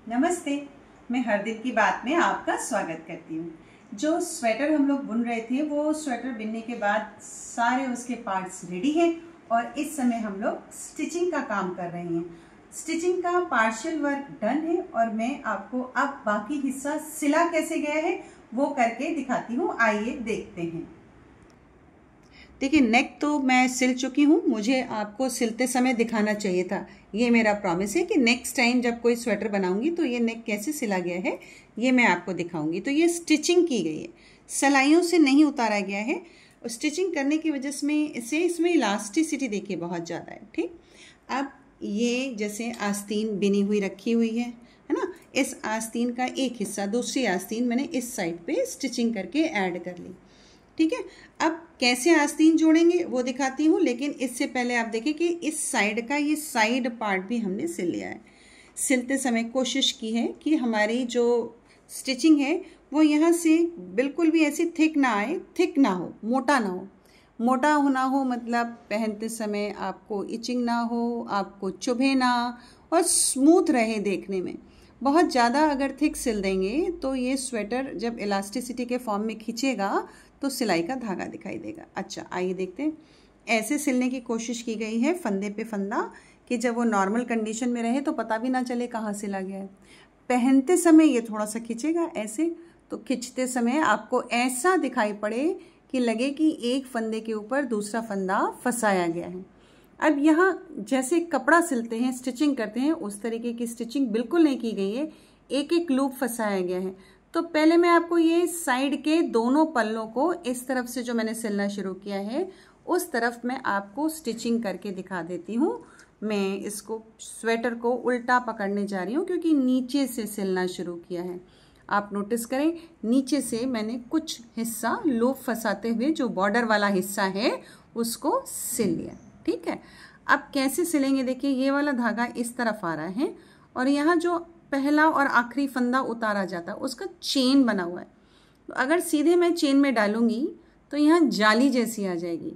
नमस्ते। मैं हर दिन की बात में आपका स्वागत करती हूँ। जो स्वेटर हम लोग बुन रहे थे वो स्वेटर बुनने के बाद सारे उसके पार्ट्स रेडी हैं और इस समय हम लोग स्टिचिंग का काम कर रहे हैं। स्टिचिंग का पार्शियल वर्क डन है और मैं आपको अब बाकी हिस्सा सिला कैसे गया है वो करके दिखाती हूँ। आइए देखते हैं। देखिए, नेक तो मैं सिल चुकी हूँ। मुझे आपको सिलते समय दिखाना चाहिए था। ये मेरा प्रॉमिस है कि नेक्स्ट टाइम जब कोई स्वेटर बनाऊंगी तो ये नेक कैसे सिला गया है ये मैं आपको दिखाऊंगी। तो ये स्टिचिंग की गई है, सिलाइयों से नहीं उतारा गया है। और स्टिचिंग करने की वजह से इसमें इलास्टिसिटी देखिए बहुत ज़्यादा है। ठीक, अब ये जैसे आस्तीन बिनी हुई रखी हुई है ना। इस आस्तीन का एक हिस्सा दूसरी आस्तीन मैंने इस साइड पे स्टिचिंग करके ऐड कर ली। ठीक है, अब कैसे आस्तीन जोड़ेंगे वो दिखाती हूँ, लेकिन इससे पहले आप देखें कि इस साइड का ये साइड पार्ट भी हमने सिल लिया है। सिलते समय कोशिश की है कि हमारी जो स्टिचिंग है वो यहाँ से बिल्कुल भी ऐसी थिक ना आए, थिक ना हो, मोटा ना हो। मोटा होना हो मतलब पहनते समय आपको इचिंग ना हो, आपको चुभे ना, और स्मूथ रहे देखने में। बहुत ज़्यादा अगर थिक सिल देंगे तो ये स्वेटर जब इलास्टिसिटी के फॉर्म में खींचेगा तो सिलाई का धागा दिखाई देगा। अच्छा, आइए देखते हैं। ऐसे सिलने की कोशिश की गई है फंदे पे फंदा, कि जब वो नॉर्मल कंडीशन में रहे तो पता भी ना चले कहाँ सिला गया है। पहनते समय ये थोड़ा सा खींचेगा ऐसे, तो खींचते समय आपको ऐसा दिखाई पड़े कि लगे कि एक फंदे के ऊपर दूसरा फंदा फंसाया गया है। अब यहाँ जैसे कपड़ा सिलते हैं, स्टिचिंग करते हैं, उस तरीके की स्टिचिंग बिल्कुल नहीं की गई है। एक एक लूप फंसाया गया है। तो पहले मैं आपको ये साइड के दोनों पल्लों को इस तरफ से जो मैंने सिलना शुरू किया है उस तरफ मैं आपको स्टिचिंग करके दिखा देती हूँ। मैं इसको स्वेटर को उल्टा पकड़ने जा रही हूँ क्योंकि नीचे से सिलना शुरू किया है। आप नोटिस करें, नीचे से मैंने कुछ हिस्सा लूप फंसाते हुए जो बॉर्डर वाला हिस्सा है उसको सिल लिया। ठीक है, अब कैसे सिलेंगे देखिए, ये वाला धागा इस तरफ आ रहा है और यहाँ जो पहला और आखिरी फंदा उतारा जाता है उसका चेन बना हुआ है। तो अगर सीधे मैं चेन में डालूंगी तो यहाँ जाली जैसी आ जाएगी,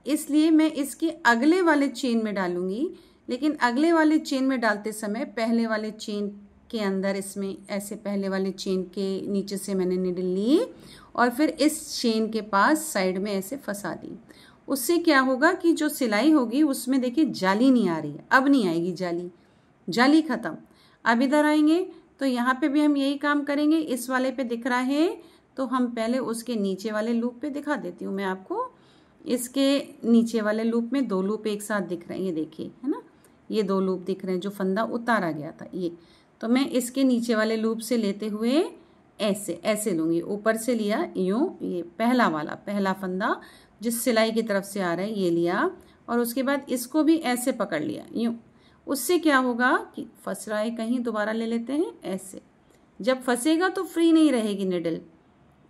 इसलिए मैं इसके अगले वाले चेन में डालूंगी। लेकिन अगले वाले चेन में डालते समय पहले वाले चेन के अंदर इसमें ऐसे पहले वाले चेन के नीचे से मैंने निडल ली और फिर इस चेन के पास साइड में ऐसे फंसा दी। उससे क्या होगा कि जो सिलाई होगी उसमें देखिए जाली नहीं आ रही है, अब नहीं आएगी जाली, जाली खत्म। अब इधर आएंगे तो यहाँ पे भी हम यही काम करेंगे। इस वाले पे दिख रहा है तो हम पहले उसके नीचे वाले लूप पे दिखा देती हूँ मैं आपको। इसके नीचे वाले लूप में दो लूप एक साथ दिख रहे हैं, ये देखिए, है ना, ये दो लूप दिख रहे हैं जो फंदा उतारा गया था ये। तो मैं इसके नीचे वाले लूप से लेते हुए ऐसे ऐसे लूँगी, ऊपर से लिया यूँ, ये पहला वाला पहला फंदा जिस सिलाई की तरफ से आ रहा है ये लिया और उसके बाद इसको भी ऐसे पकड़ लिया यूँ। उससे क्या होगा कि फंस रहा है कहीं, दोबारा ले लेते हैं ऐसे। जब फंसेगा तो फ्री नहीं रहेगी निडल,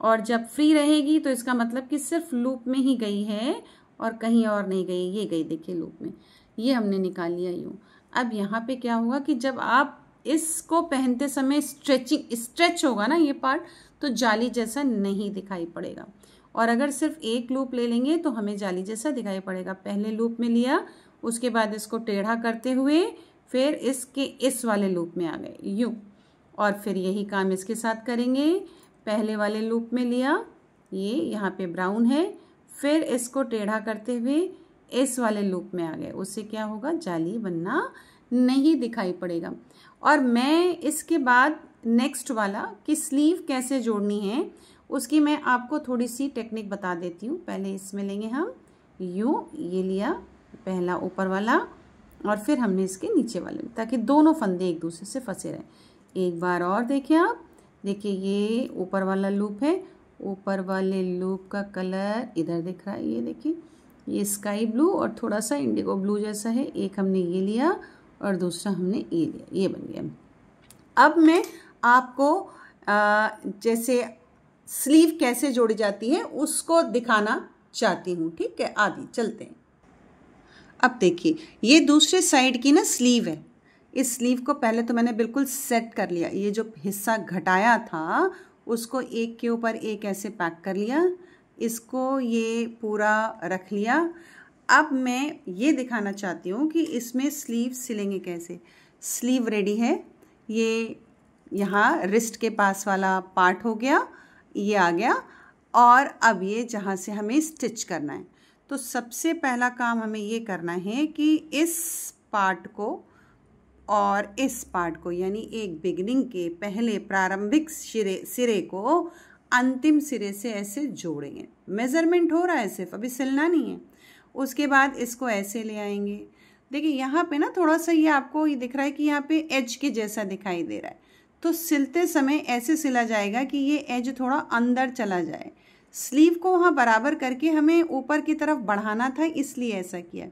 और जब फ्री रहेगी तो इसका मतलब कि सिर्फ लूप में ही गई है और कहीं और नहीं गई। ये गई देखिए लूप में, ये हमने निकाल लिया यूँ। अब यहाँ पे क्या होगा कि जब आप इसको पहनते समय स्ट्रेच होगा ना ये पार्ट, तो जाली जैसा नहीं दिखाई पड़ेगा। और अगर सिर्फ एक लूप ले लेंगे तो हमें जाली जैसा दिखाई पड़ेगा। पहले लूप में लिया, उसके बाद इसको टेढ़ा करते हुए फिर इसके इस वाले लूप में आ गए यूँ, और फिर यही काम इसके साथ करेंगे। पहले वाले लूप में लिया, ये यहाँ पे ब्राउन है, फिर इसको टेढ़ा करते हुए इस वाले लूप में आ गए। उससे क्या होगा, जाली बनना नहीं दिखाई पड़ेगा। और मैं इसके बाद नेक्स्ट वाला कि स्लीव कैसे जोड़नी है उसकी मैं आपको थोड़ी सी टेक्निक बता देती हूँ। पहले इसमें लेंगे हम यूँ, ये लिया पहला ऊपर वाला और फिर हमने इसके नीचे वाले, ताकि दोनों फंदे एक दूसरे से फंसे रहें। एक बार और देखिए आप, देखिए ये ऊपर वाला लूप है, ऊपर वाले लूप का कलर इधर दिख रहा है, ये देखिए, ये स्काई ब्लू और थोड़ा सा इंडिगो ब्लू जैसा है। एक हमने ये लिया और दूसरा हमने ये लिया, ये बन गया। अब मैं आपको जैसे स्लीव कैसे जोड़ी जाती है उसको दिखाना चाहती हूँ। ठीक है, आदि चलते हैं। अब देखिए, ये दूसरे साइड की ना स्लीव है। इस स्लीव को पहले तो मैंने बिल्कुल सेट कर लिया। ये जो हिस्सा घटाया था उसको एक के ऊपर एक ऐसे पैक कर लिया, इसको ये पूरा रख लिया। अब मैं ये दिखाना चाहती हूँ कि इसमें स्लीव सिलेंगे कैसे। स्लीव रेडी है, ये यहाँ रिस्ट के पास वाला पार्ट हो गया, ये आ गया। और अब ये जहाँ से हमें स्टिच करना है, तो सबसे पहला काम हमें ये करना है कि इस पार्ट को और इस पार्ट को, यानी एक बिगिनिंग के पहले प्रारंभिक सिरे को अंतिम सिरे से ऐसे जोड़ेंगे। मेज़रमेंट हो रहा है सिर्फ, अभी सिलना नहीं है। उसके बाद इसको ऐसे ले आएंगे। देखिए यहाँ पे ना थोड़ा सा ये आपको ये दिख रहा है कि यहाँ पे एज के जैसा दिखाई दे रहा है, तो सिलते समय ऐसे सिला जाएगा कि ये एज थोड़ा अंदर चला जाए। स्लीव को वहाँ बराबर करके हमें ऊपर की तरफ बढ़ाना था, इसलिए ऐसा किया।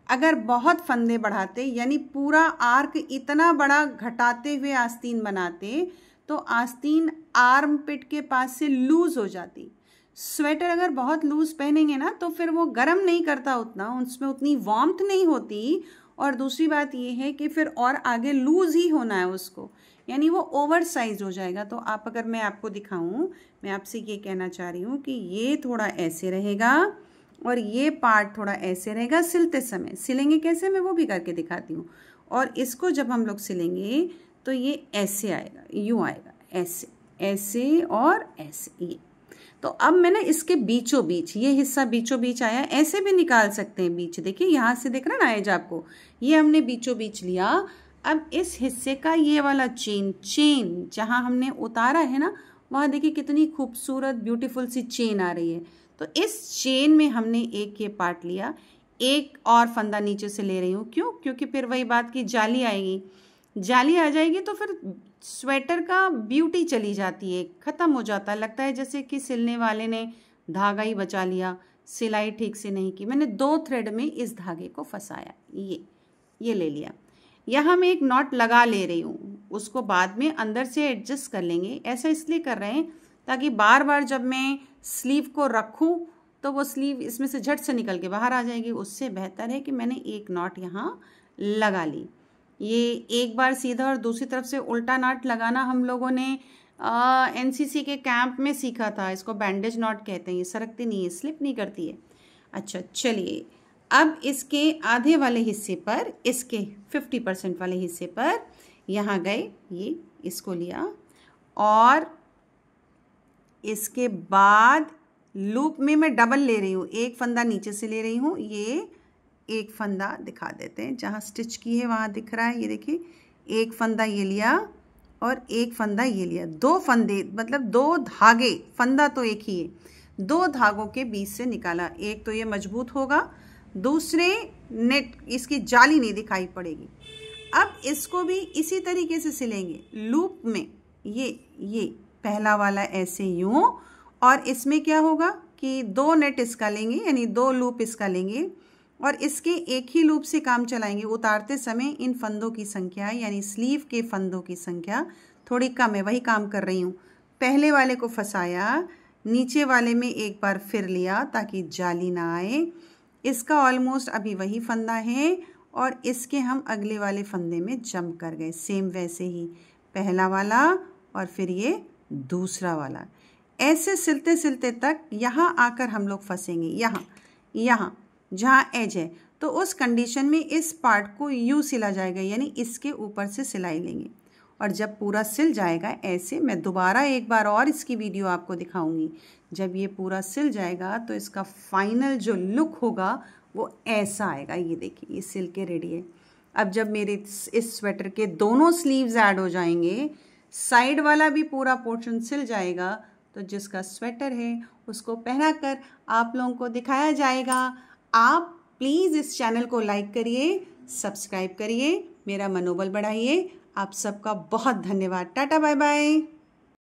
अगर बहुत फंदे बढ़ाते, यानी पूरा आर्क इतना बड़ा घटाते हुए आस्तीन बनाते, तो आस्तीन आर्म पिट के पास से लूज हो जाती। स्वेटर अगर बहुत लूज पहनेंगे ना तो फिर वो गर्म नहीं करता उतना, उसमें उतनी वार्मथ नहीं होती। और दूसरी बात ये है कि फिर और आगे लूज ही होना है उसको, यानी वो ओवर साइज हो जाएगा। तो आप अगर मैं आपको दिखाऊं, मैं आपसे ये कहना चाह रही हूँ कि ये थोड़ा ऐसे रहेगा और ये पार्ट थोड़ा ऐसे रहेगा। सिलते समय सिलेंगे कैसे, मैं वो भी करके दिखाती हूँ। और इसको जब हम लोग सिलेंगे तो ये ऐसे आएगा, यूँ आएगा, ऐसे ऐसे और ऐसे ये। तो अब मैंने इसके बीचों बीच, ये हिस्सा बीचों बीच आया, ऐसे भी निकाल सकते हैं बीच। देखिए यहाँ से दिख रहा है ना एज आपको, ये हमने बीचों बीच लिया। अब इस हिस्से का ये वाला चेन जहाँ हमने उतारा है ना, वहाँ देखिए कितनी खूबसूरत ब्यूटीफुल सी चेन आ रही है। तो इस चेन में हमने एक ये पार्ट लिया, एक और फंदा नीचे से ले रही हूँ। क्यों? क्योंकि फिर वही बात की जाली आएगी, जाली आ जाएगी तो फिर स्वेटर का ब्यूटी चली जाती है, ख़त्म हो जाता है। लगता है जैसे कि सिलने वाले ने धागा ही बचा लिया, सिलाई ठीक से नहीं की। मैंने 2 थ्रेड में इस धागे को फंसाया, ये ले लिया। यहाँ मैं एक नॉट लगा ले रही हूँ, उसको बाद में अंदर से एडजस्ट कर लेंगे। ऐसा इसलिए कर रहे हैं ताकि बार बार जब मैं स्लीव को रखूँ तो वो स्लीव इसमें से झट से निकल के बाहर आ जाएगी। उससे बेहतर है कि मैंने एक नॉट यहाँ लगा ली। ये एक बार सीधा और दूसरी तरफ से उल्टा नॉट लगाना हम लोगों ने एनसीसी के कैंप में सीखा था। इसको बैंडेज नॉट कहते हैं। ये सरकती नहीं है, स्लिप नहीं करती है। अच्छा चलिए, अब इसके आधे वाले हिस्से पर, इसके 50% वाले हिस्से पर यहाँ गए, ये इसको लिया और इसके बाद लूप में मैं डबल ले रही हूँ। एक फंदा नीचे से ले रही हूँ, ये एक फंदा दिखा देते हैं जहाँ स्टिच की है वहाँ दिख रहा है। ये देखिए, एक फंदा ये लिया और एक फंदा ये लिया। 2 फंदे मतलब 2 धागे, फंदा तो एक ही है, 2 धागों के बीच से निकाला। एक तो ये मजबूत होगा, दूसरे नेट इसकी जाली नहीं दिखाई पड़ेगी। अब इसको भी इसी तरीके से सिलेंगे लूप में। ये पहला वाला ऐसे यूँ, और इसमें क्या होगा कि 2 नेट इसका लेंगे, यानी 2 लूप इसका लेंगे और इसके एक ही लूप से काम चलाएंगे। उतारते समय इन फंदों की संख्या, यानी स्लीव के फंदों की संख्या थोड़ी कम है, वही काम कर रही हूँ। पहले वाले को फंसाया, नीचे वाले में एक बार फिर लिया ताकि जाली ना आए। इसका ऑलमोस्ट अभी वही फंदा है और इसके हम अगले वाले फंदे में जंप कर गए। सेम वैसे ही पहला वाला और फिर ये दूसरा वाला। ऐसे सिलते सिलते तक यहाँ आकर हम लोग फंसेंगे, यहाँ जहाँ एज है। तो उस कंडीशन में इस पार्ट को यूँ सिला जाएगा, यानी इसके ऊपर से सिलाई लेंगे। और जब पूरा सिल जाएगा ऐसे, मैं दोबारा एक बार और इसकी वीडियो आपको दिखाऊंगी। जब ये पूरा सिल जाएगा तो इसका फाइनल जो लुक होगा वो ऐसा आएगा। ये देखिए, ये सिल के रेडी है। अब जब मेरे इस स्वेटर के दोनों स्लीव्स ऐड हो जाएंगे, साइड वाला भी पूरा पोर्शन सिल जाएगा, तो जिसका स्वेटर है उसको पहनाकर आप लोगों को दिखाया जाएगा। आप प्लीज़ इस चैनल को लाइक करिए, सब्सक्राइब करिए, मेरा मनोबल बढ़ाइए। आप सबका बहुत धन्यवाद। Ta-ta bye bye.